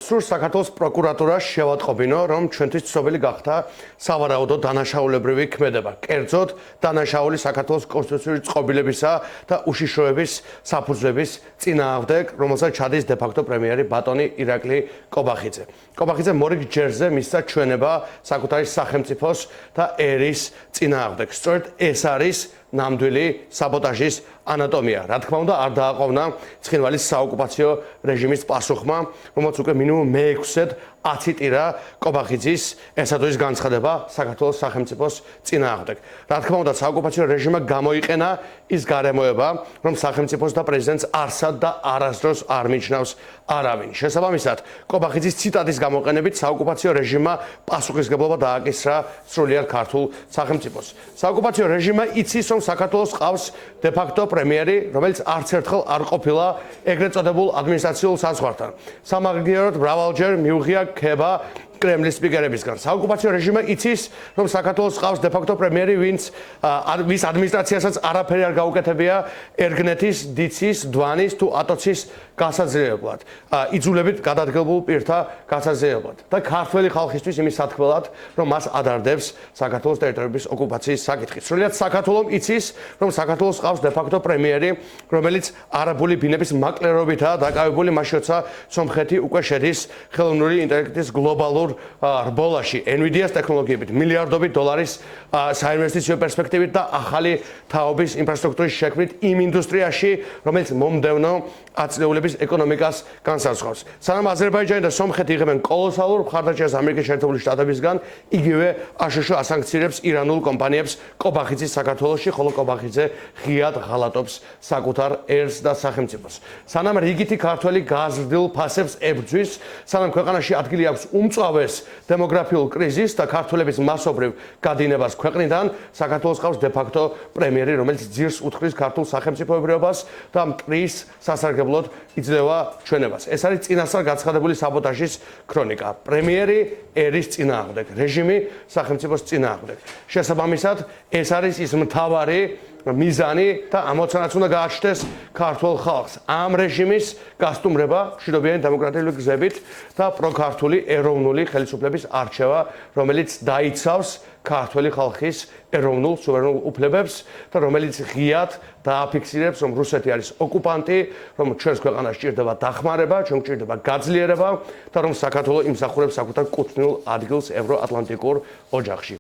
სურს საქართველოს პროკურატურას შევატყობინო, რომ ჩვენთვის ცნობილი გახდა სავარაუდო დანაშაულებრივი ქმედება. კერძოდ, დანაშაული საქართველოს კონსტიტუციური წყობილებისა და უშიშროების საფუძვლების წინააღმდეგ, რომელსაც ჩადის დე-ფაქტო პრემიერი ბატონი ირაკლი კობახიძე. კობახიძე მორიგ ჯერზე მისცა ჩვენება საკუთარი სახელმწიფოს და ერის წინააღმდეგ. სწორედ ეს არის ნამდვილი საბოტაჟის ანატომია. რა თქმა უნდა, არ დააყოვნა ცხინვალის საოკუპაციო რეჟიმის პასუხმა, რომელსაც უკვე მინიმუმ მე-6-ად აციტირა კობახიძის ესადოის განცხადება საქართველოს სახელმწიფოს წინააღმდეგ. რა თქმა უნდა, საოკუპაციო რეჟიმმა გამოიყენა ის გარემოება, რომ სახელმწიფოს და პრეზიდენტს არსად და არასდროს არ მიჩნევს არავინ. შესაბამისად, კობახიძის ციტატის გამოყენებით საოკუპაციო რეჟიმმა პასუხისმგებლობა დააკისრა სრულიად ქართულ სახელმწიფოს. საოკუპაციო რეჟიმმა იცის, რომ საქართველოს ყავს დე-ფაქტო პრემიერი, რომელიც არც ერთხელ არ ყოფილა ეგრეთ წოდებულ ადმინისტრაციულ საზღვართან. სამაგიეროდ მრავალჯერ მიუღია ქება კრემლის სპიკერებისგან. საოკუპაციო რეჟიმმა იცის, რომ საქართველოს ყავს დე-ფაქტო პრემიერი, ვის ადმინისტრაციასაც არაფერი არ გაუკეთებია ერგნეთის, დიცის, დვანის თუ ატოცის გასაძლიერებლად, იძულებით გადადგებულ პირთა გასაძლიერებლად და ქართველი ხალხისთვის იმის სათქმელად, რომ მას ადარდებს საქართველოს ტერიტორიების ოკუპაციის საკითხი. სრულიად საქართველოს იცის, რომ საქართველოს ყავს დე-ფაქტო პრემიერი, რომელიც არაბული ბინების მაკლერობითაა დაკავებული, მაშინ როცა სომხეთი უკვე შედის ხელოვნური ინტელექტის გლობალურ რბოლაში, NVIDIA-ს ტექნოლოგიებით, მილიარდობით დოლარის საინვესტიციო პერსპექტივით და ახალი თაობის ინფრასტრუქტურის შექმნით იმ ინდუსტრიაში, რომელიც მომდევნო აწლეულების ეკონომიკას განსაზღვრავს. სანამ აზერბაიჯანი და სომხეთი იღებენ კოლოსალურ მხარდაჭერას ამერიკის შეერთებული შტატებისგან, იგივე აშშ ასანქცირებს ირანულ კომპანიებს კობახიძის საქართველოში, ხოლო კობახიძე ღიად ღალატობს საკუთარ ერს და სახელმწიფოს. სანამ რიგითი ქართველი გაზრდილ ფასებს ებრძვის, სანამ ქვეყანაში ადგილი აქვს უმწვავეს დემოგრაფიულ კრიზისს და ქართველების მასობრივ გადინებას ქვეყნიდან, საქართველოს ყავს დე-ფაქტო პრემიერი, რომელიც ძირს უთხრის ქართულ სახელმწიფოებრიობას და მტრის სასარგებლოდ იძლევა ჩვენებას. ეს არის წინასწარ გაცხადებული საბოტაჟის ქრონიკა. პრემიერი ერის წინააღმდეგ, რეჟიმი სახელმწიფოს წინააღმდეგ. შესაბამისად, ეს არის ის მთავარი მიზანი და ამოცანაც უნდა გააჩნდეს ქართულ ხალხს. ამ რეჟიმის გასტუმრება მშვიდობიანი დემოკრატიული გზებით და პროქართული ეროვნული ხელისუფლების არჩევა, რომელიც დაიცავს ქართველი ხალხის ეროვნულ სუვერენულ უფლებებს და რომელიც ღიად დააფიქსირებს, რომ რუსეთი არის ოკუპანტი, რომ ჩვენს ქვეყანას სჭირდება დახმარება, ჩვენ გვჭირდება გაძლიერება და რომ საქართველო იმსახურებს საკუთარ კუთვნილ ადგილს ევროატლანტიკურ ოჯახში.